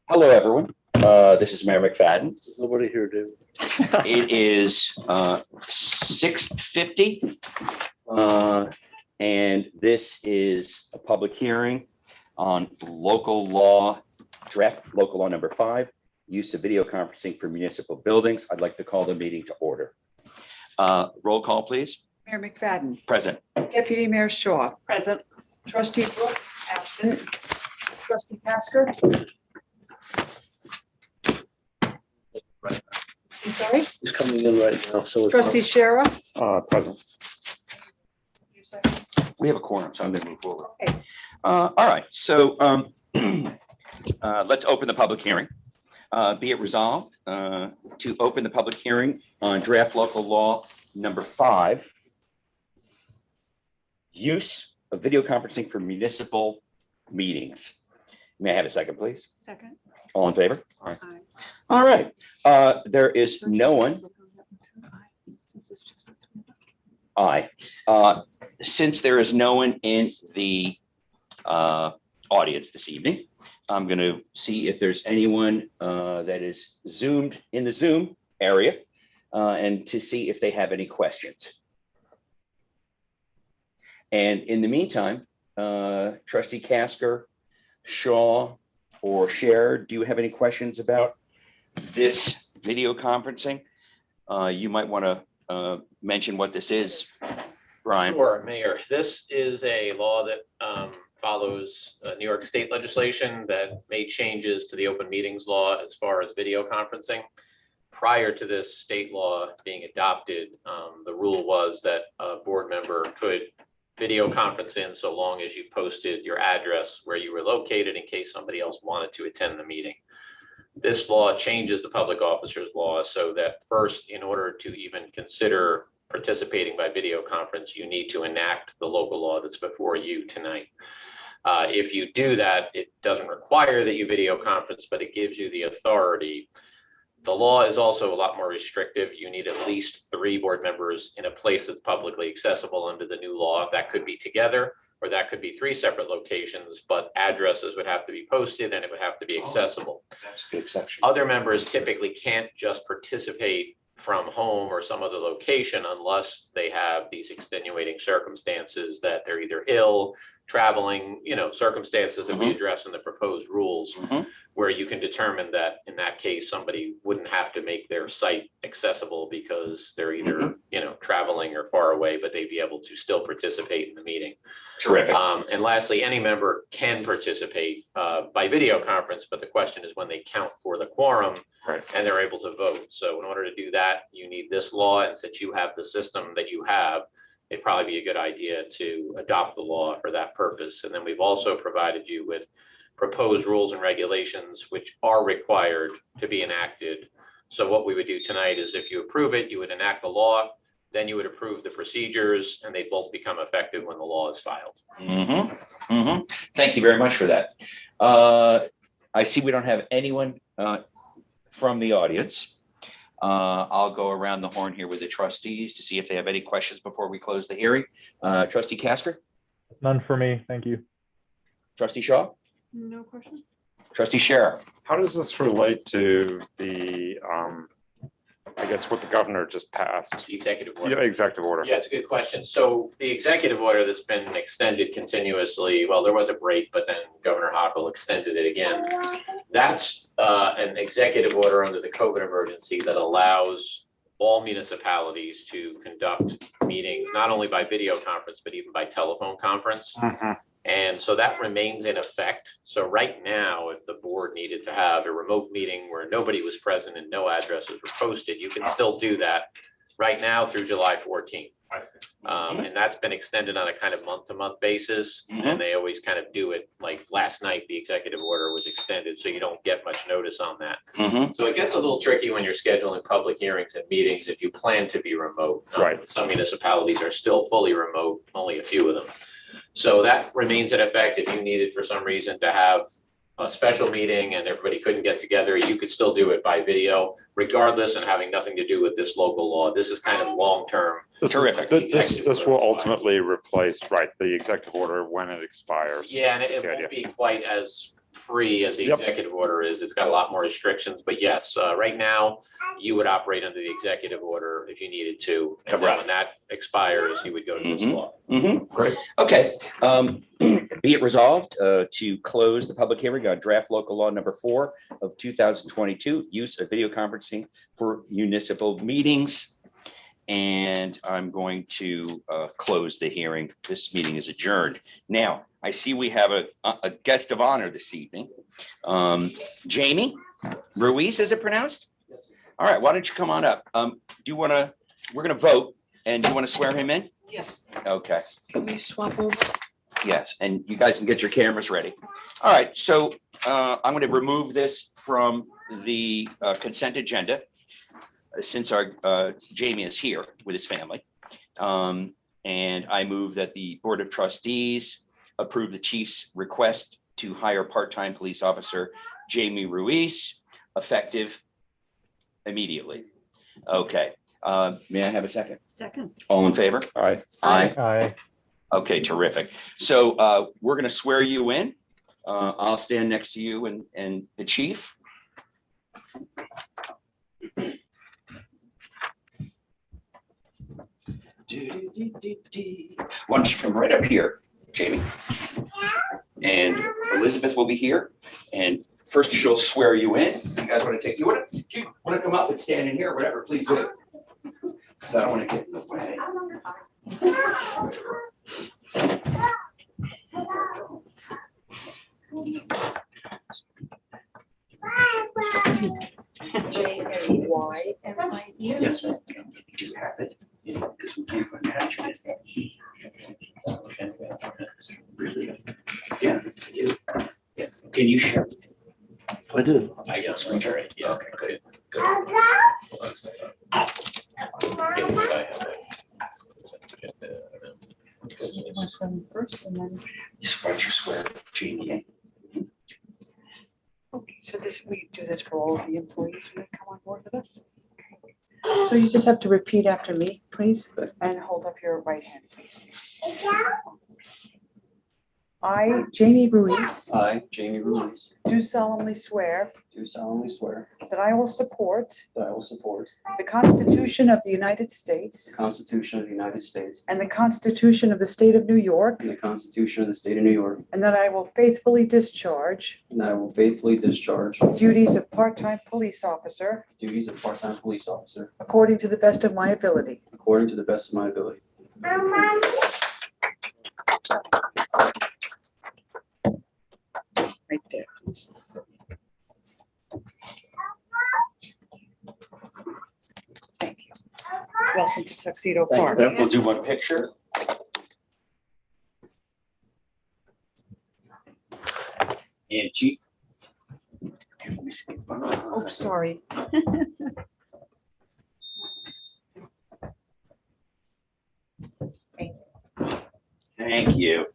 Hello, everyone. This is Mayor McFadden. Nobody here, David. It is 6:50. And this is a public hearing on local law, draft local law number 5, use of video conferencing for municipal buildings. I'd like to call the meeting to order. Roll call, please. Mayor McFadden. Present. Deputy Mayor Shaw. Present. Trustee Brooke, absent. Trustee Tasker. I'm sorry. He's coming in right now, so. Trustee Shara. Present. We have a quorum, so I'm going to move forward. Okay. All right, so let's open the public hearing. Be it resolved to open the public hearing on draft local law number 5, use of video conferencing for municipal meetings. May I have a second, please? Second. All in favor? Aye. All right, there is no one. Aye. Since there is no one in the audience this evening, I'm going to see if there's anyone that is zoomed in the Zoom area and to see if they have any questions. And in the meantime, Trustee Tasker, Shaw, or Cher, do you have any questions about this video conferencing? You might want to mention what this is, Brian. Sure, Mayor. This is a law that follows New York State legislation that made changes to the open meetings law as far as video conferencing. Prior to this state law being adopted, the rule was that a board member could video conference in so long as you posted your address where you were located in case somebody else wanted to attend the meeting. This law changes the public officers law so that first, in order to even consider participating by video conference, you need to enact the local law that's before you tonight. If you do that, it doesn't require that you video conference, but it gives you the authority. The law is also a lot more restrictive. You need at least 3 board members in a place that's publicly accessible under the new law. That could be together, or that could be 3 separate locations, but addresses would have to be posted and it would have to be accessible. That's a good exception. Other members typically can't just participate from home or some other location unless they have these extenuating circumstances that they're either ill, traveling, circumstances that we address in the proposed rules, where you can determine that in that case, somebody wouldn't have to make their site accessible because they're either, traveling or far away, but they'd be able to still participate in the meeting. Terrific. And lastly, any member can participate by video conference, but the question is when they count for the quorum and they're able to vote. So in order to do that, you need this law. And since you have the system that you have, it'd probably be a good idea to adopt the law for that purpose. And then we've also provided you with proposed rules and regulations, which are required to be enacted. So what we would do tonight is if you approve it, you would enact the law, then you would approve the procedures, and they both become effective when the law is filed. Thank you very much for that. I see we don't have anyone from the audience. I'll go around the horn here with the trustees to see if they have any questions before we close the hearing. Trustee Tasker? None for me, thank you. Trustee Shaw? No questions? Trustee Sheriff? How does this relate to the, I guess what the governor just passed? The executive order. Yeah, executive order. Yeah, it's a good question. So the executive order that's been extended continuously, well, there was a break, but then Governor Hochul extended it again. That's an executive order under the COVID emergency that allows all municipalities to conduct meetings, not only by video conference, but even by telephone conference. And so that remains in effect. So right now, if the board needed to have a remote meeting where nobody was present and no addresses were posted, you can still do that right now through July 14th. And that's been extended on a kind of month-to-month basis. And they always kind of do it like last night, the executive order was extended, so you don't get much notice on that. So it gets a little tricky when you're scheduling public hearings and meetings if you plan to be remote. Right. Some municipalities are still fully remote, only a few of them. So that remains in effect. If you needed for some reason to have a special meeting and everybody couldn't get together, you could still do it by video, regardless, and having nothing to do with this local law. This is kind of long-term. Terrific. This will ultimately replace, the executive order when it expires. Yeah, and it That's the won't idea. be quite as free as the Yep. executive order is. It's got a lot more restrictions, but yes, right now, you would operate under the executive order if you needed to. And then when that expires, you would go to this Mhm. law. Great. Okay, be it resolved to close the public hearing on draft local law number 4 of 2022, use of video conferencing for municipal meetings. And I'm going to close the hearing. This meeting is adjourned. Now, I see we have a guest of honor this evening. Jamie Ruiz, is it pronounced? Yes, sir. All right, why don't you come on up? Do you want to, we're going to vote, and do you want to swear him in? Yes. Okay. Can we swap over? Yes, and you guys can get your cameras ready. All right, so I'm going to remove this from the consent agenda since our Jamie is here with his family. And I move that the Board of Trustees approve the chief's request to hire part-time police officer Jamie Ruiz, effective immediately. Okay, may I have a second? Second. All in favor? All right. Aye. Aye. Okay, terrific. So we're going to swear you in. I'll stand next to you and the chief. Why don't you come right up here, Jamie? And Elizabeth will be here. And first she'll swear you in. You guys want to take, you want to come up and stand in here or whatever, please do. Because I don't want to get in the way. JAYMIE. Yes, ma'am. Do you have it? Because we can't imagine it. Really? Yeah. you do. Yeah. Can you share? I do. I guess, screen sharing. Yeah, okay, good. Good. First and then. Just why don't you swear, Jamie? in? Okay, so we do this for all of the employees when they come on board with us. So you just have to repeat after me, please, and hold up your right hand, please. I, Jamie Ruiz, I, Jamie Ruiz, do solemnly swear do solemnly swear that I will support that I will support the Constitution of the United States the Constitution of the United States and the Constitution of the State of New York, and the Constitution of the State of New York, and that I will faithfully discharge and that I will faithfully discharge the duties of part-time police officer the duties of part-time police officer according to the best of my ability. according to the best of my ability. Right there, please. Thank you. Welcome to Tuxedo Thank you. Park. Then we'll do one picture. And chief. Oh, sorry. Thank you.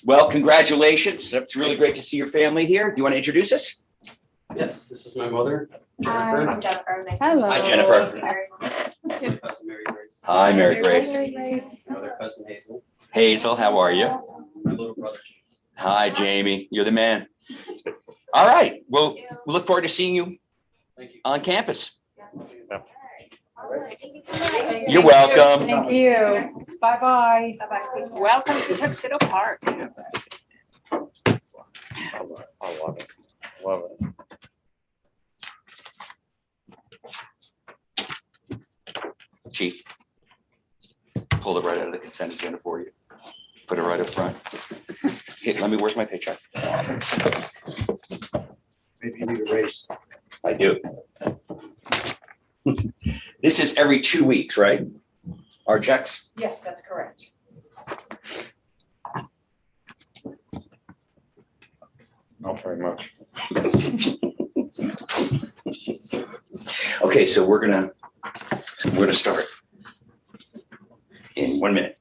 Well, congratulations. It's really great to see your family here. Do you want to introduce us? Yes, this is my mother, Hi, Jennifer. I'm Jennifer. Nice Hello. Hi, Jennifer. My cousin Mary Grace. Hi, Mary Grace. My other cousin Hazel. Hazel, how are you? My little brother. Hi, Jamie. You're the man. All right. Well, we look forward to seeing you Thank you. on campus. to You're welcome. Thank you. Bye-bye. Bye-bye. Welcome to Tuxedo Park. I love it. Love it. Chief. Pull it right out of the consent agenda for you. Put it right up front. Hey, where's my paycheck? Maybe you need a raise. I do. This is every 2 weeks, right? Our checks? Yes, that's correct. Not very much. Okay, so we're gonna start in 1 minute.